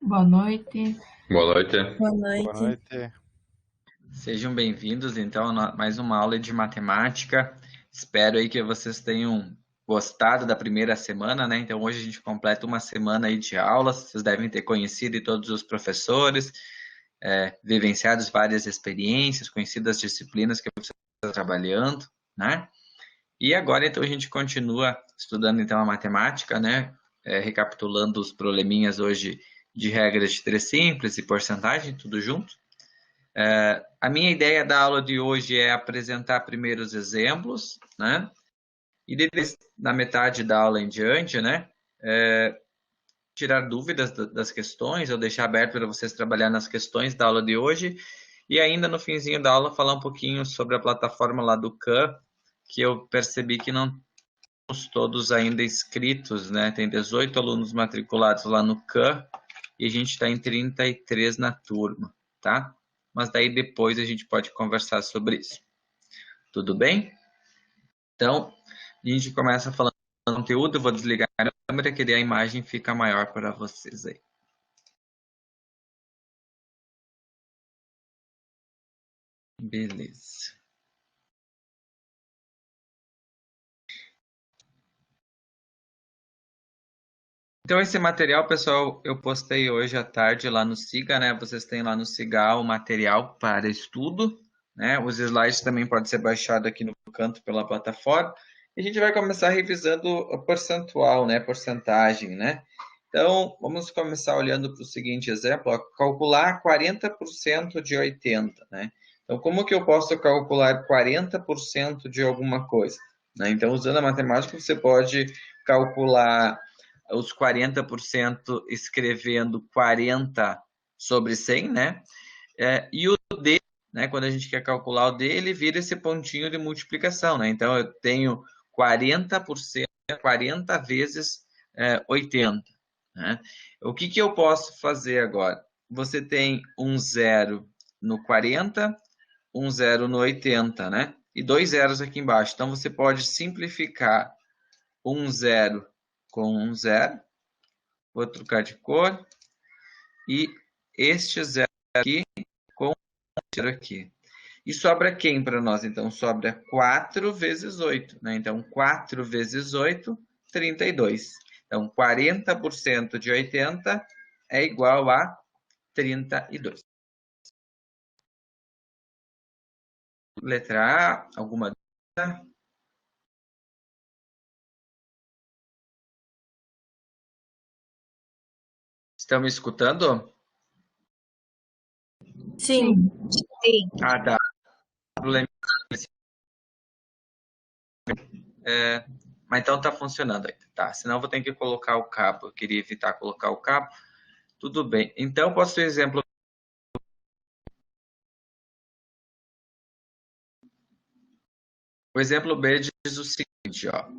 Boa noite. Boa noite. Boa Boa noite. noite. Sejam bem-vindos, então, a mais uma aula de matemática. Espero aí que vocês tenham gostado da primeira semana, né? Então, hoje a gente completa uma semana aí de aulas. Vocês devem ter conhecido todos os professores, vivenciado várias experiências, conhecido as disciplinas que vocês estão trabalhando, né? E agora, então, a gente continua estudando, então, a matemática, né? Recapitulando os probleminhas hoje de regras de três simples e porcentagem, tudo junto. A minha ideia da aula de hoje é apresentar primeiro os exemplos, né? E depois, na metade da aula em diante, né? Tirar dúvidas das questões, ou deixar aberto para vocês trabalhar nas questões da aula de hoje. E ainda no finzinho da aula falar um pouquinho sobre a plataforma lá do CAM, que eu percebi que não estamos todos ainda inscritos, né? Tem 18 alunos matriculados lá no CAM e a gente está em 33 na turma, tá? Mas daí depois a gente pode conversar sobre isso. Tudo bem? Então, a gente começa falando do conteúdo, eu vou desligar a câmera, que daí a imagem fica maior para vocês aí. Beleza. Então, esse material, pessoal, eu postei hoje à tarde lá no Siga, né? Vocês têm lá no Siga o material para estudo, né? Os slides também podem ser baixados aqui no canto pela plataforma. E a gente vai começar revisando o percentual, né? Porcentagem, né? Então, vamos começar olhando para o seguinte exemplo, ó, calcular 40% de 80, né? Então, como que eu posso calcular 40% de alguma coisa? Né? Então, usando a matemática, você pode calcular os 40% escrevendo 40 sobre 100, né? E o D, né, quando a gente quer calcular o D, ele vira esse pontinho de multiplicação, né? Então, eu tenho 40%, 40 vezes 80. Né? O que eu posso fazer agora? Você tem um zero no 40, um zero no 80, né? E dois zeros aqui embaixo. Então, você pode simplificar um zero com um zero. Vou trocar de cor. E este zero aqui com zero aqui. E sobra quem para nós? Então, sobra 4 vezes 8. Né? Então, 4 vezes 8, 32. Então, 40% de 80 é igual a 32. Letra A, alguma dúvida? Estão me escutando? Sim. Sim. Ah, tá. Problema. Mas então tá funcionando aí. Tá, senão eu vou ter que colocar o cabo. Eu queria evitar colocar o cabo. Tudo bem. Então, posso ter exemplo. O exemplo B diz o seguinte, ó.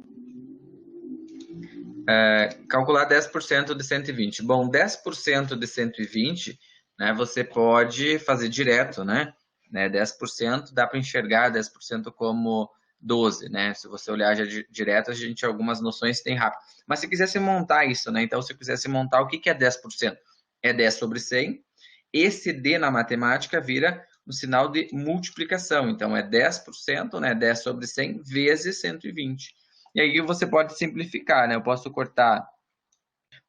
Calcular 10% de 120. Bom, 10% de 120, né, você pode fazer direto, né? 10% dá para enxergar 10% como 12, né? Se você olhar já direto, a gente algumas noções tem rápido. Mas se quisesse montar isso, né? Então, se quisesse montar, o que é 10%? É 10 sobre 100. Esse D na matemática vira um sinal de multiplicação. Então, é 10%, né? 10 sobre 100 vezes 120. E aí você pode simplificar, né? Eu posso cortar,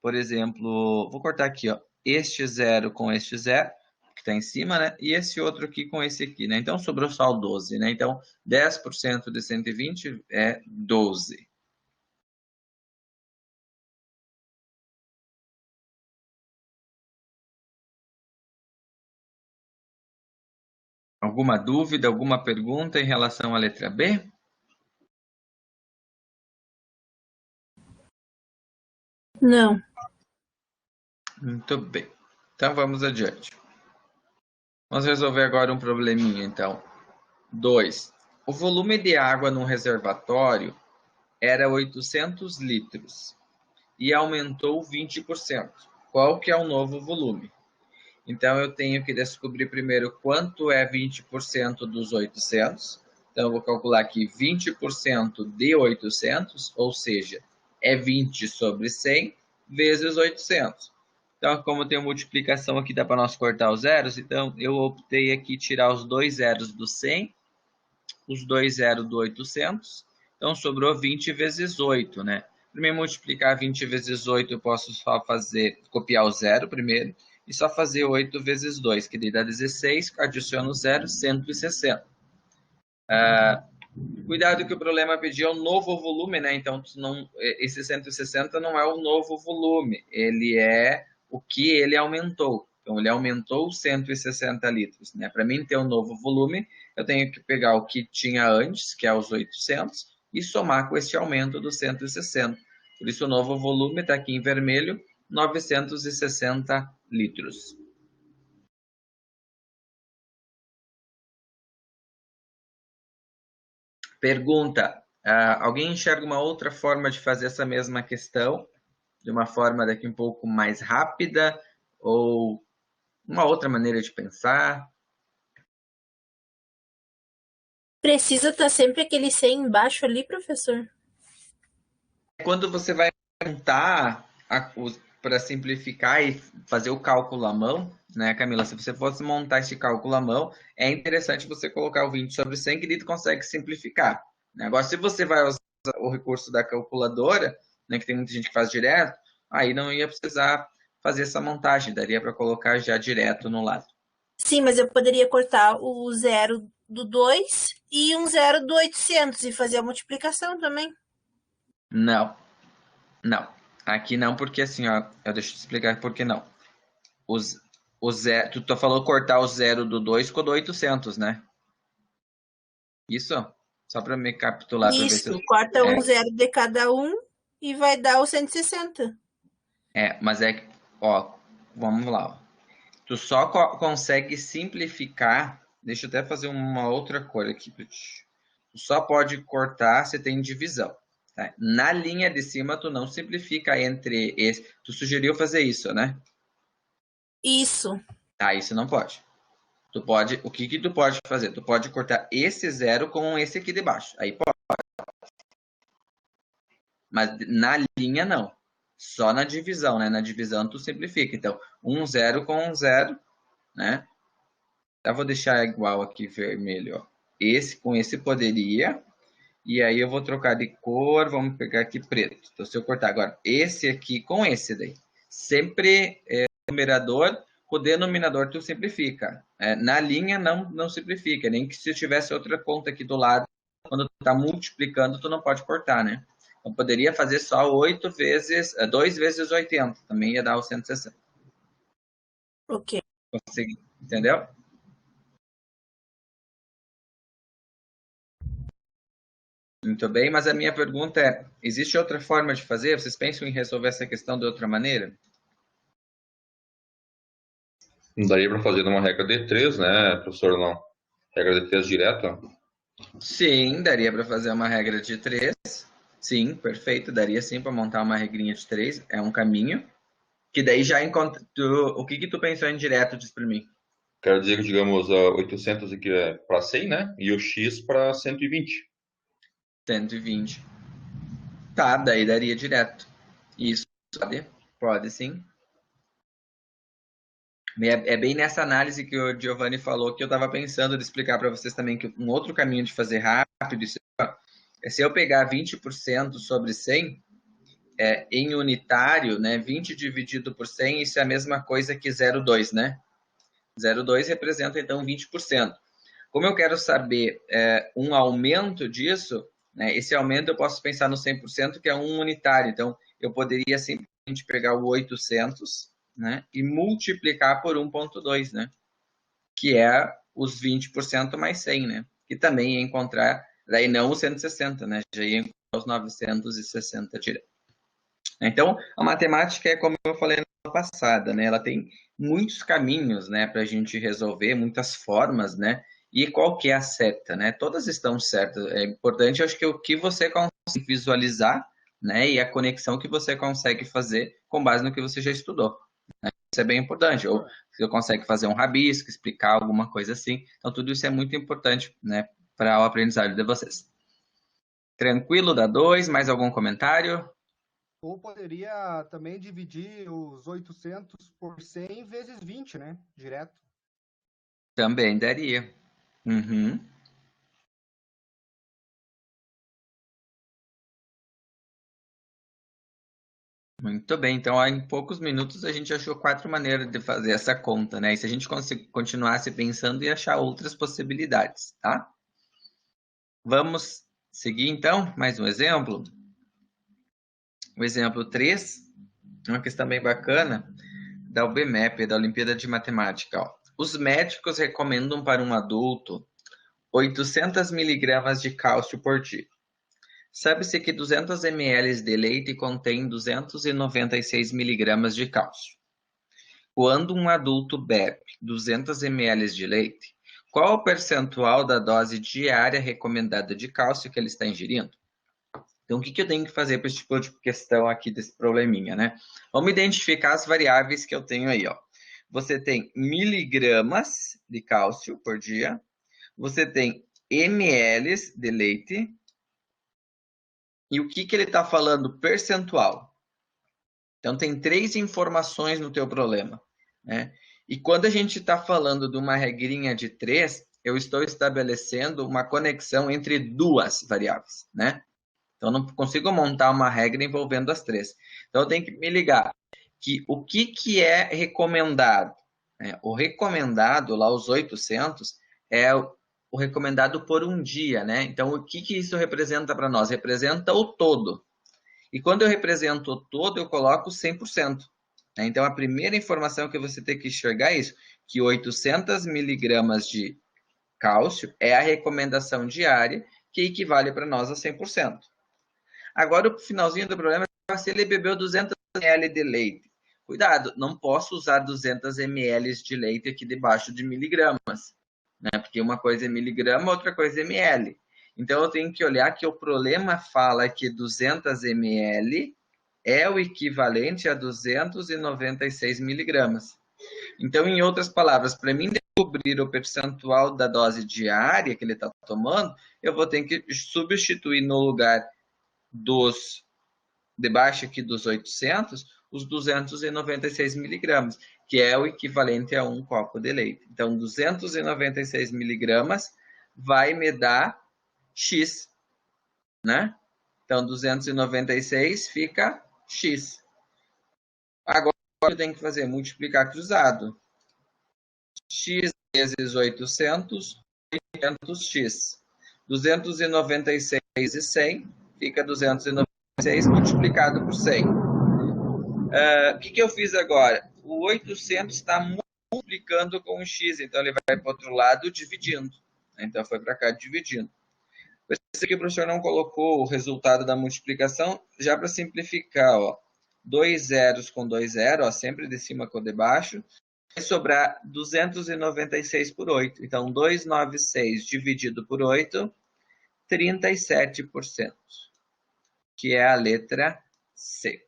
por exemplo, vou cortar aqui, ó, este zero com este zero, que está em cima, né? E esse outro aqui com esse aqui, né? Então sobrou só o 12, né? Então 10% de 120 é 12. Alguma dúvida, alguma pergunta em relação à letra B? Não. Muito bem. Então vamos adiante. Vamos resolver agora um probleminha, então. 2. O volume de água num reservatório era 800 litros e aumentou 20%. Qual que é o novo volume? Então, eu tenho que descobrir primeiro quanto é 20% dos 800. Então, eu vou calcular aqui 20% de 800, ou seja, é 20 sobre 100 vezes 800. Então, como eu tenho multiplicação aqui, dá para nós cortar os zeros. Então, eu optei aqui tirar os dois zeros do 100, os dois zeros do 800. Então, sobrou 20 vezes 8, né? Primeiro, multiplicar 20 vezes 8, eu posso só copiar o zero primeiro, e só fazer 8 vezes 2, que dá 16, adiciono o zero, 160. Cuidado que o problema pedia um novo volume, né? Então, esse 160 não é o novo volume, ele é o que ele aumentou. Então, ele aumentou 160 litros, né? Para mim ter um novo volume, eu tenho que pegar o que tinha antes, que é os 800, e somar com esse aumento dos 160. Por isso, o novo volume está aqui em vermelho, 960 litros. Pergunta: alguém enxerga uma outra forma de fazer essa mesma questão? De uma forma daqui um pouco mais rápida? Ou uma outra maneira de pensar? Precisa estar sempre aquele 100 embaixo ali, professor? Quando você vai montar para simplificar e fazer o cálculo à mão, né, Camila? Se você fosse montar esse cálculo à mão, é interessante você colocar o 20 sobre 100, que ele consegue simplificar. Né? Agora, se você vai usar o recurso da calculadora, né, que tem muita gente que faz direto, aí não ia precisar fazer essa montagem, daria para colocar já direto no lado. Sim, mas eu poderia cortar o zero do 2 e um zero do 800 e fazer a multiplicação também. Não, não. Aqui não, porque assim, ó, eu deixo eu te explicar por que não. Os, tu falou cortar o zero do 2 com o do 800, né? Isso? Só para me capitular, para ver se eu... Isso, corta um zero de cada um e vai dar o 160. Mas é que, ó, vamos lá. Ó. Tu só consegue simplificar. Deixa eu até fazer uma outra cor aqui para ti. Tu só pode cortar se tem divisão. Tá? Na linha de cima, tu não simplifica entre esse. Tu sugeriu fazer isso, né? Isso. Ah, isso não pode. Tu pode, o que tu pode fazer? Tu pode cortar esse zero com esse aqui de baixo. Aí pode. Mas na linha não. Só na divisão, né? Na divisão tu simplifica. Então, um zero com um zero, né? Eu vou deixar igual aqui vermelho, ó. Esse com esse poderia. E aí eu vou trocar de cor, vamos pegar aqui preto. Então, se eu cortar agora esse aqui com esse daí, sempre numerador, o denominador tu simplifica. Na linha não simplifica, nem que se tivesse outra conta aqui do lado, quando tu tá multiplicando, tu não pode cortar, né? Então poderia fazer só 8 vezes, 2 vezes 80, também ia dar o 160. Ok. Consegui, entendeu? Muito bem, mas a minha pergunta é, existe outra forma de fazer? Vocês pensam em resolver essa questão de outra maneira? Não daria para fazer numa regra de 3, né, professor? Não. Regra de 3 direta? Sim, daria para fazer uma regra de 3. Sim, perfeito. Daria sim para montar uma regrinha de 3. É um caminho. Que daí já encontra. O que tu pensou em direto, diz para mim? Quero dizer que, digamos, 800 aqui é para 100, né? E o x para 120. 120. Tá, daí daria direto. Isso, pode? Pode sim. É bem nessa análise que o Giovanni falou que eu estava pensando de explicar para vocês também que um outro caminho de fazer rápido é se eu pegar 20% sobre 100 em unitário, né? 20 dividido por 100, isso é a mesma coisa que 0,2, né? 0,2 representa então 20%. Como eu quero saber um aumento disso, né, esse aumento eu posso pensar no 100%, que é um unitário. Então, eu poderia simplesmente pegar o 800, né, e multiplicar por 1,2, né, que é os 20% mais 100, né, que também ia encontrar, daí não os 160, né, já ia encontrar os 960 direto. Então, a matemática é como eu falei na passada, né? Ela tem muitos caminhos, né, para a gente resolver, muitas formas, né? E qual que é a certa, né? Todas estão certas. É importante, acho que o que você consegue visualizar, né? E a conexão que você consegue fazer com base no que você já estudou. Né? Isso é bem importante. Ou você consegue fazer um rabisco, explicar alguma coisa assim. Então, tudo isso é muito importante, né? Para o aprendizado de vocês. Tranquilo, dá 2. Mais algum comentário? Ou poderia também dividir os 800 por 100 vezes 20, né? Direto. Também daria. Uhum. Muito bem, então ó, em poucos minutos a gente achou 4 maneiras de fazer essa conta, né? E se a gente continuasse pensando e achar outras possibilidades, tá? Vamos seguir então, mais um exemplo. O exemplo 3, uma questão bem bacana, da UBMEP, da Olimpíada de Matemática. Ó. Os médicos recomendam para um adulto 800 miligramas de cálcio por dia. Sabe-se que 200 ml de leite contém 296 miligramas de cálcio. Quando um adulto bebe 200 ml de leite, qual o percentual da dose diária recomendada de cálcio que ele está ingerindo? Então, o que eu tenho que fazer para esse tipo de questão aqui, desse probleminha, né? Vamos identificar as variáveis que eu tenho aí, ó. Você tem miligramas de cálcio por dia, você tem ml de leite, e o que ele está falando? Percentual. Então, tem 3 informações no teu problema, né? E quando a gente está falando de uma regrinha de 3, eu estou estabelecendo uma conexão entre 2 variáveis, né? Então, não consigo montar uma regra envolvendo as 3. Então, eu tenho que me ligar que o que é recomendado. Né? O recomendado, lá os 800, é o recomendado por um dia, né? Então, o que isso representa para nós? Representa o todo. E quando eu represento o todo, eu coloco 100%. Né? Então, a primeira informação que você tem que enxergar é isso, que 800 miligramas de cálcio é a recomendação diária, que equivale para nós a 100%. Agora, o finalzinho do problema é se ele bebeu 200 ml de leite. Cuidado, não posso usar 200 ml de leite aqui debaixo de miligramas, né? Porque uma coisa é miligrama, outra coisa é ml. Então, eu tenho que olhar que o problema fala que 200 ml é o equivalente a 296 miligramas. Então, em outras palavras, para mim descobrir o percentual da dose diária que ele está tomando, eu vou ter que substituir no lugar debaixo aqui dos 800, os 296 miligramas, que é o equivalente a um copo de leite. Então, 296 miligramas vai me dar X, né? Então, 296 fica X. Agora, eu tenho que fazer multiplicar cruzado. X vezes 800, 800x. 296 e 100 fica 296 multiplicado por 100. O que eu fiz agora? O 800 está multiplicando com o x, então ele vai para o outro lado dividindo. Então foi para cá dividindo. Esse aqui o professor não colocou o resultado da multiplicação, já para simplificar, ó. 2 zeros com 2 zeros, ó, sempre de cima com o de baixo. Vai sobrar 296 por 8. Então, 296 dividido por 8, 37%, que é a letra C.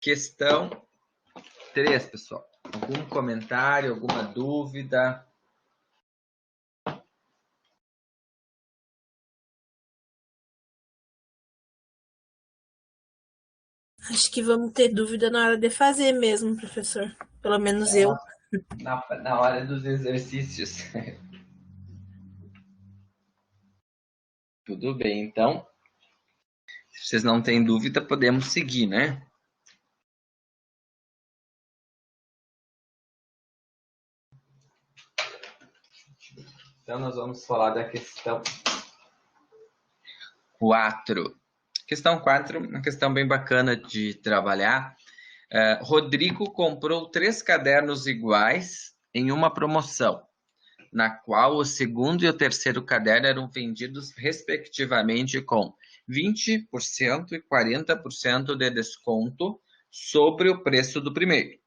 Questão 3, pessoal. Algum comentário, alguma dúvida? Acho que vamos ter dúvida na hora de fazer mesmo, professor. Pelo menos eu. Na hora dos exercícios. Tudo bem, então. Se vocês não têm dúvida, podemos seguir, né? Então, nós vamos falar da questão 4. Questão 4, uma questão bem bacana de trabalhar. Rodrigo comprou 3 cadernos iguais em uma promoção, na qual o segundo e o terceiro caderno eram vendidos respectivamente com 20% e 40% de desconto sobre o preço do primeiro.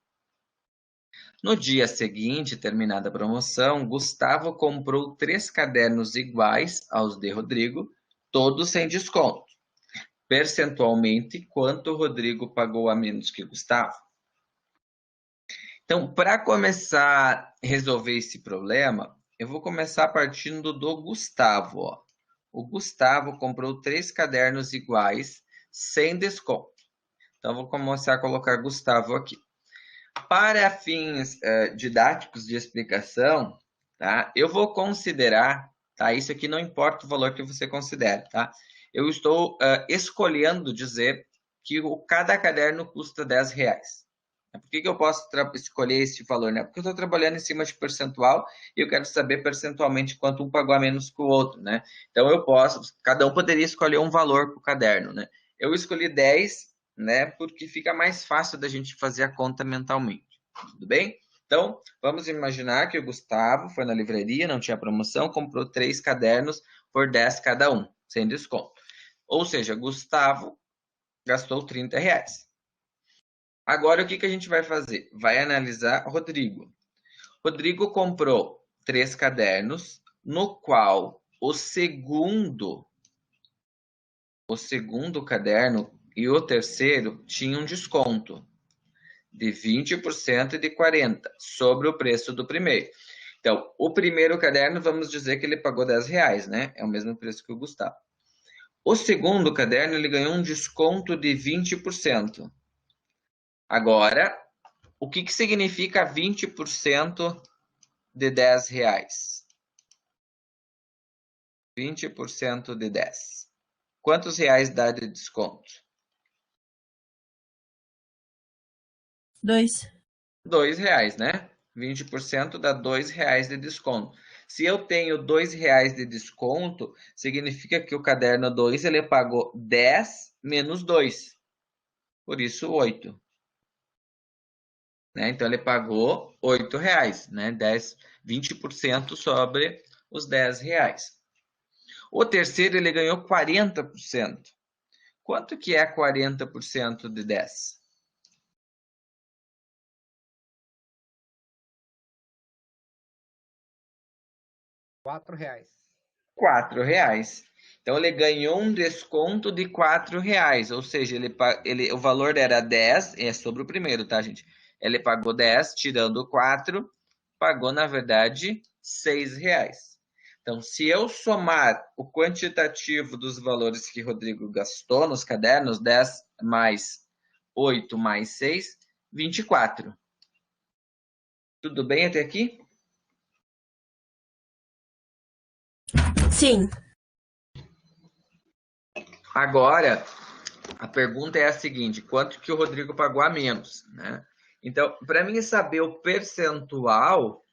No dia seguinte, terminada a promoção, Gustavo comprou 3 cadernos iguais aos de Rodrigo, todos sem desconto. Percentualmente, quanto Rodrigo pagou a menos que Gustavo? Então, para começar a resolver esse problema, eu vou começar partindo do Gustavo. Ó. O Gustavo comprou 3 cadernos iguais, sem desconto. Então, vou começar a colocar Gustavo aqui. Para fins didáticos de explicação, tá? Eu vou considerar, tá? Isso aqui não importa o valor que você considere, tá? Eu estou escolhendo dizer que cada caderno custa R$10. Por que eu posso escolher esse valor, né? Porque eu estou trabalhando em cima de percentual e eu quero saber percentualmente quanto um pagou a menos que o outro, né? Então eu posso, cada um poderia escolher um valor para o caderno, né? Eu escolhi 10, né? Porque fica mais fácil da gente fazer a conta mentalmente. Tudo bem? Então, vamos imaginar que o Gustavo foi na livraria, não tinha promoção, comprou 3 cadernos por 10 cada um, sem desconto. Ou seja, Gustavo gastou R$30. Agora, o que a gente vai fazer? Vai analisar Rodrigo. Rodrigo comprou 3 cadernos, no qual o segundo caderno e o terceiro tinham desconto de 20% e de 40% sobre o preço do primeiro. Então, o primeiro caderno, vamos dizer que ele pagou R$10, né? É o mesmo preço que o Gustavo. O segundo caderno, ele ganhou um desconto de 20%. Agora, o que significa 20% de R$10? 20% de 10. Quantos reais dá de desconto? 2. R$2, né? 20% dá R$2 de desconto. Se eu tenho R$2 de desconto, significa que o caderno 2 ele pagou 10 menos 2. Por isso, 8. Né? Então, ele pagou R$8, né? 20% sobre os R$10. O terceiro, ele ganhou 40%. Quanto que é 40% de 10? R$4. R$4. Então, ele ganhou um desconto de R$4. Ou seja, o valor era 10, é sobre o primeiro, tá, gente? Ele pagou 10, tirando 4, pagou, na verdade, R$6. Então, se eu somar o quantitativo dos valores que Rodrigo gastou nos cadernos, 10 mais 8 mais 6, 24. Tudo bem até aqui? Sim. Agora, a pergunta é a seguinte: quanto que o Rodrigo pagou a menos, né? Então, para mim saber o percentual,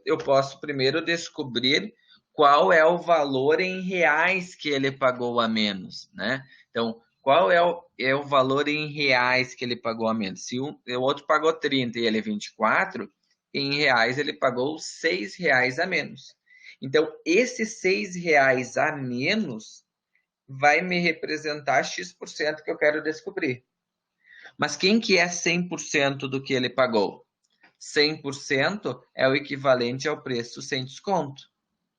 eu posso primeiro descobrir qual é o valor em reais que ele pagou a menos, né? Então, qual é o valor em reais que ele pagou a menos? Se o outro pagou 30 e ele 24, em reais ele pagou R$6 a menos. Então, esses R$6 a menos vai me representar X% que eu quero descobrir. Mas quem que é 100% do que ele pagou? 100% é o equivalente ao preço sem desconto,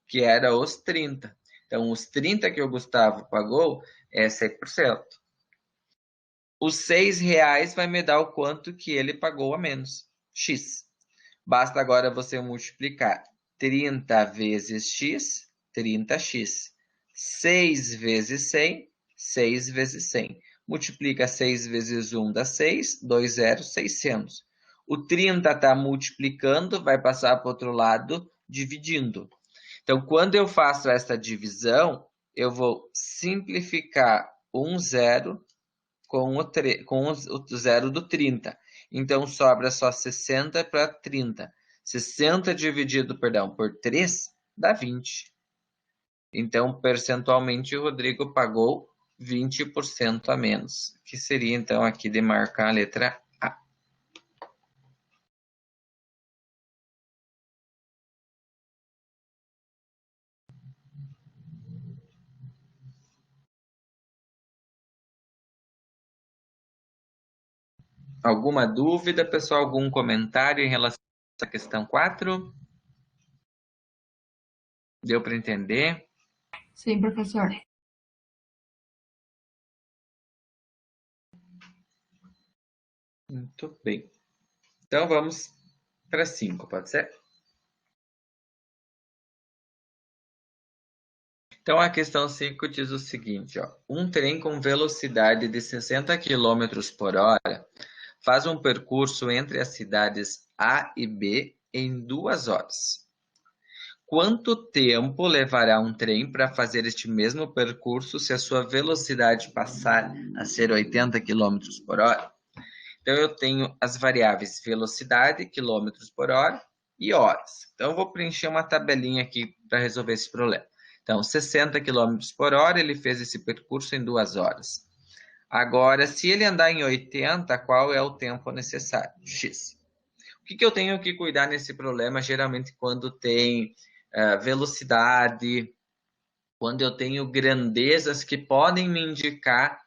que era os 30. Então, os 30 que o Gustavo pagou é 100%. Os R$6 vai me dar o quanto que ele pagou a menos, X. Basta agora você multiplicar 30 vezes X, 30x. 6 vezes 100, 6 vezes 100. Multiplica 6 vezes 1 dá 6, 2 zeros, 600. O 30 está multiplicando, vai passar para o outro lado, dividindo. Então, quando eu faço essa divisão, eu vou simplificar um zero com o zero do 30. Então, sobra só 60 para 30. 60 dividido, por 3 dá 20. Então, percentualmente, o Rodrigo pagou 20% a menos, que seria, então, aqui de marcar a letra A. Alguma dúvida, pessoal? Algum comentário em relação à questão 4? Deu para entender? Sim, professor. Muito bem. Então, vamos para 5, pode ser? Então, a questão 5 diz o seguinte, ó, um trem com velocidade de 60 km por hora faz um percurso entre as cidades A e B em 2 horas. Quanto tempo levará um trem para fazer este mesmo percurso se a sua velocidade passar a ser 80 km por hora? Então, eu tenho as variáveis velocidade, quilômetros por hora e horas. Então, eu vou preencher uma tabelinha aqui para resolver esse problema. Então, 60 km por hora, ele fez esse percurso em 2 horas. Agora, se ele andar em 80, qual é o tempo necessário? X. O que eu tenho que cuidar nesse problema, geralmente, quando tem velocidade, quando eu tenho grandezas que podem me indicar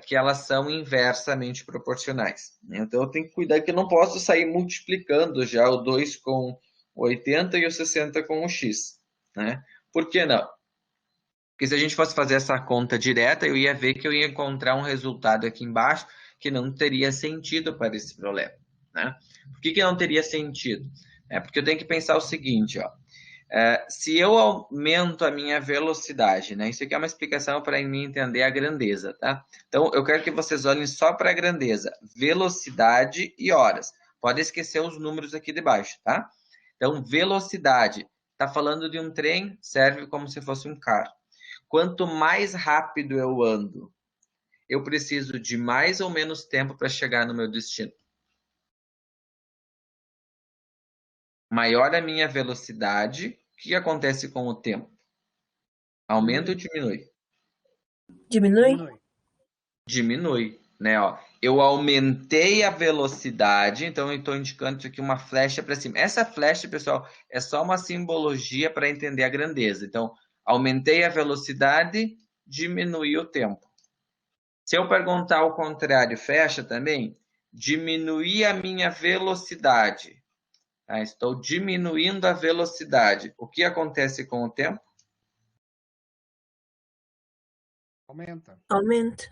que elas são inversamente proporcionais. Então, eu tenho que cuidar que eu não posso sair multiplicando já o 2 com 80 e o 60 com o x. Né? Por que não? Porque se a gente fosse fazer essa conta direta, eu ia ver que eu ia encontrar um resultado aqui embaixo que não teria sentido para esse problema. Né? Por que não teria sentido? Porque eu tenho que pensar o seguinte, ó. Se eu aumento a minha velocidade, né? Isso aqui é uma explicação para mim entender a grandeza, tá? Então, eu quero que vocês olhem só para a grandeza, velocidade e horas. Pode esquecer os números aqui de baixo, tá? Então, velocidade, está falando de um trem, serve como se fosse um carro. Quanto mais rápido eu ando, eu preciso de mais ou menos tempo para chegar no meu destino. Maior a minha velocidade, o que acontece com o tempo? Aumenta ou diminui? Diminui? Diminui, né? Ó, eu aumentei a velocidade, então eu estou indicando aqui uma flecha para cima. Essa flecha, pessoal, é só uma simbologia para entender a grandeza. Então, aumentei a velocidade, diminui o tempo. Se eu perguntar ao contrário, fecha também, diminuir a minha velocidade. Tá? Estou diminuindo a velocidade. O que acontece com o tempo? Aumenta. Aumenta.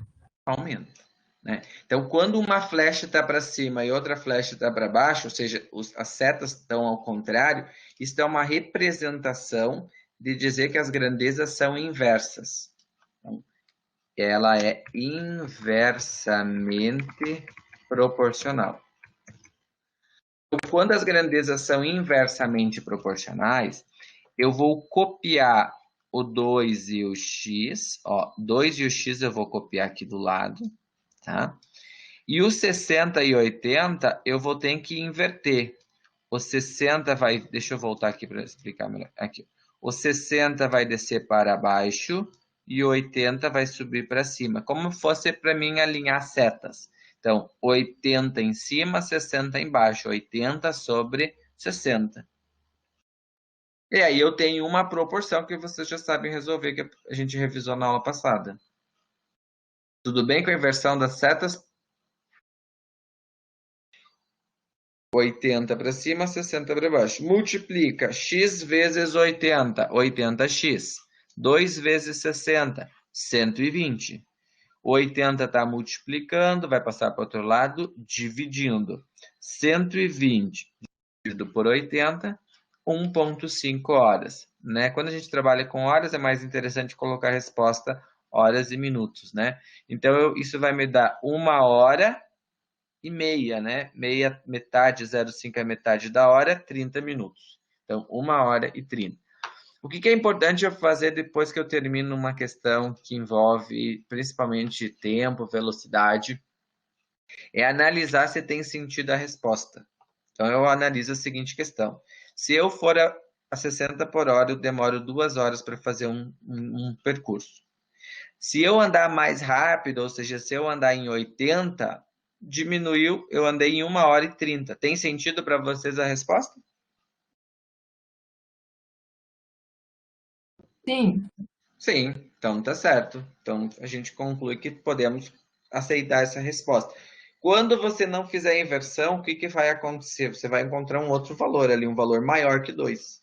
Né? Então, quando uma flecha está para cima e outra flecha está para baixo, ou seja, as setas estão ao contrário, isso é uma representação de dizer que as grandezas são inversas. Então, ela é inversamente proporcional. Então, quando as grandezas são inversamente proporcionais, eu vou copiar o 2 e o x. Ó, 2 e o x eu vou copiar aqui do lado. Tá? E o 60 e 80 eu vou ter que inverter. O 60 vai... Deixa eu voltar aqui para explicar melhor. Aqui. O 60 vai descer para baixo e o 80 vai subir para cima. Como fosse para mim alinhar setas. Então, 80 em cima, 60 embaixo. 80 sobre 60. E aí eu tenho uma proporção que vocês já sabem resolver, que a gente revisou na aula passada. Tudo bem com a inversão das setas? 80 para cima, 60 para baixo. Multiplica x vezes 80, 80x. 2 vezes 60, 120. O 80 está multiplicando, vai passar para o outro lado, dividindo. 120 dividido por 80, 1,5 horas. Né? Quando a gente trabalha com horas, é mais interessante colocar a resposta horas e minutos. Né? Então, isso vai me dar 1 hora e meia, né? Meia, metade, 0,5 é metade da hora, 30 minutos. Então, 1 hora e 30. O que é importante eu fazer depois que eu termino uma questão que envolve principalmente tempo, velocidade, é analisar se tem sentido a resposta. Então, eu analiso a seguinte questão. Se eu for a 60 por hora, eu demoro 2 horas para fazer um percurso. Se eu andar mais rápido, ou seja, se eu andar em 80, diminuiu, eu andei em 1 hora e 30. Tem sentido para vocês a resposta? Sim. Sim, então tá certo. Então a gente conclui que podemos aceitar essa resposta. Quando você não fizer a inversão, o que vai acontecer? Você vai encontrar um outro valor ali, um valor maior que 2.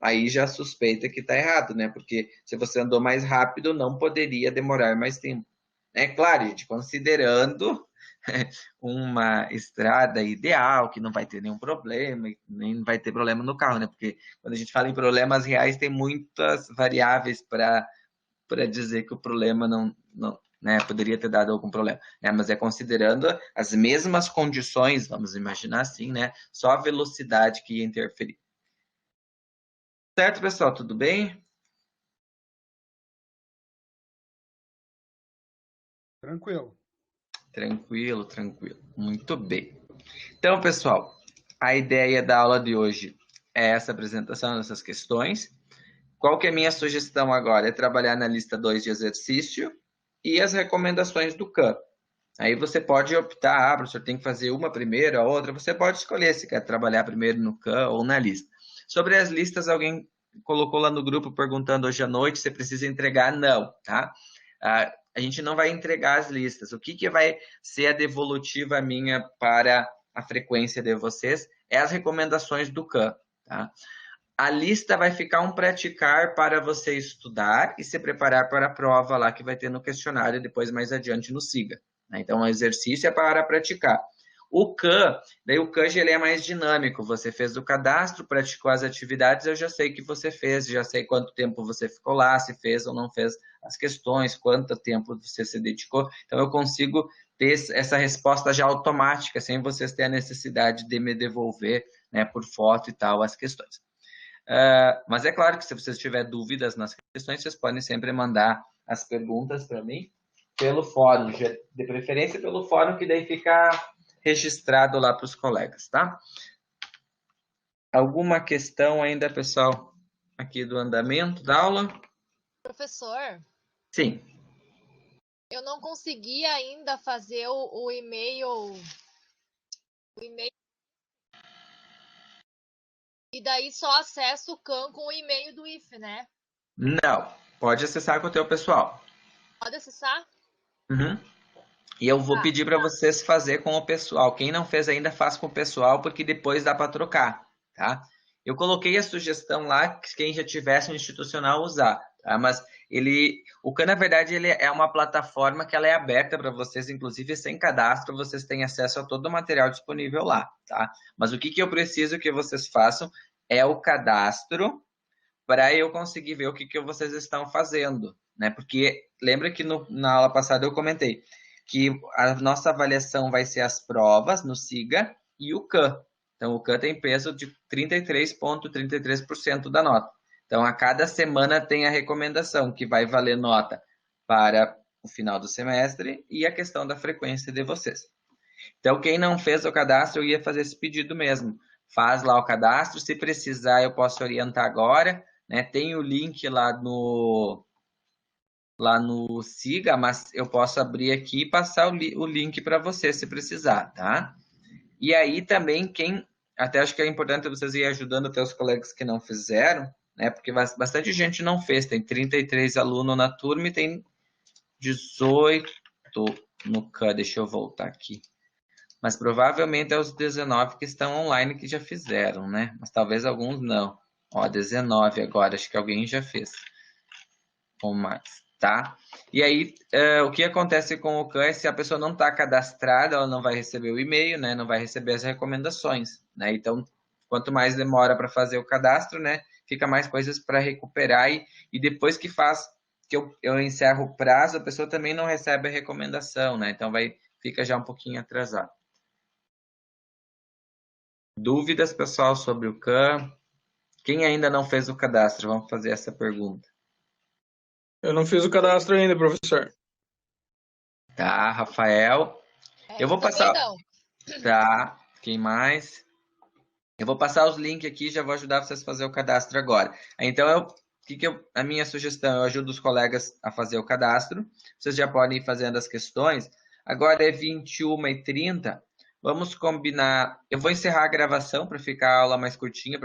Aí já suspeita que está errado, né? Porque se você andou mais rápido, não poderia demorar mais tempo. É claro, gente, considerando uma estrada ideal, que não vai ter nenhum problema, nem vai ter problema no carro, né? Porque quando a gente fala em problemas reais, tem muitas variáveis para dizer que o problema não, né, poderia ter dado algum problema, né? Mas é considerando as mesmas condições, vamos imaginar assim, né? Só a velocidade que ia interferir. Certo, pessoal? Tudo bem? Tranquilo. Tranquilo, tranquilo. Muito bem. Então, pessoal, a ideia da aula de hoje é essa apresentação dessas questões. Qual que é a minha sugestão agora? É trabalhar na lista 2 de exercício e as recomendações do CAM. Aí você pode optar, professor, tem que fazer uma primeiro, a outra. Você pode escolher se quer trabalhar primeiro no CAM ou na lista. Sobre as listas, alguém colocou lá no grupo perguntando hoje à noite se precisa entregar. Não, tá? A gente não vai entregar as listas. O que vai ser a devolutiva minha para a frequência de vocês é as recomendações do CAM, tá? A lista vai ficar um praticar para você estudar e se preparar para a prova lá que vai ter no questionário depois mais adiante no SIGA. Então, o exercício é para praticar. O CAM, daí o CAM ele é mais dinâmico. Você fez o cadastro, praticou as atividades, eu já sei que você fez, já sei quanto tempo você ficou lá, se fez ou não fez as questões, quanto tempo você se dedicou. Então, eu consigo ter essa resposta já automática, sem vocês terem a necessidade de me devolver, né, por foto e tal, as questões. Mas é claro que se vocês tiverem dúvidas nas questões, vocês podem sempre mandar as perguntas para mim pelo fórum, de preferência pelo fórum, que daí fica registrado lá para os colegas, tá? Alguma questão ainda, pessoal, aqui do andamento da aula? Professor, Sim. eu não consegui ainda fazer o e-mail. E daí só acesso o CAM com o e-mail do IFE, né? Não, pode acessar com o teu pessoal. Pode acessar? Uhum. E eu vou pedir para vocês fazer com o pessoal. Quem não fez ainda, faz com o pessoal, porque depois dá para trocar, tá? Eu coloquei a sugestão lá que quem já tivesse um institucional usar, tá? Mas o CAN, na verdade, ele é uma plataforma que ela é aberta para vocês, inclusive sem cadastro, vocês têm acesso a todo o material disponível lá, tá? Mas o que eu preciso que vocês façam é o cadastro para eu conseguir ver o que vocês estão fazendo, né? Porque lembra que na aula passada eu comentei que a nossa avaliação vai ser as provas no SIGA e o CAM. Então, o CAM tem peso de 33,33% da nota. Então, a cada semana tem a recomendação, que vai valer nota para o final do semestre e a questão da frequência de vocês. Então, quem não fez o cadastro, eu ia fazer esse pedido mesmo. Faz lá o cadastro, se precisar eu posso orientar agora, né? Tem o link lá no SIGA, mas eu posso abrir aqui e passar o link para você se precisar, tá? E aí também até acho que é importante vocês irem ajudando até os colegas que não fizeram, né? Porque bastante gente não fez, tem 33 alunos na turma e tem 18 no CAN, deixa eu voltar aqui. Mas provavelmente é os 19 que estão online que já fizeram, né? Mas talvez alguns não. Ó, 19 agora, acho que alguém já fez. Ou mais, tá? E aí, o que acontece com o CAN é se a pessoa não está cadastrada, ela não vai receber o e-mail, né? Não vai receber as recomendações, né? Então, quanto mais demora para fazer o cadastro, né? Fica mais coisas para recuperar e depois que eu encerro o prazo, a pessoa também não recebe a recomendação, né? Então, fica já um pouquinho atrasado. Dúvidas, pessoal, sobre o CAN? Quem ainda não fez o cadastro? Vamos fazer essa pergunta. Eu não fiz o cadastro ainda, professor. Tá, Rafael. Eu vou passar. Não. Tá, quem mais? Eu vou passar os links aqui e já vou ajudar vocês a fazer o cadastro agora. Então, a minha sugestão, eu ajudo os colegas a fazer o cadastro. Vocês já podem ir fazendo as questões. Agora é 21h30. Vamos combinar. Eu vou encerrar a gravação para ficar a aula mais curtinha,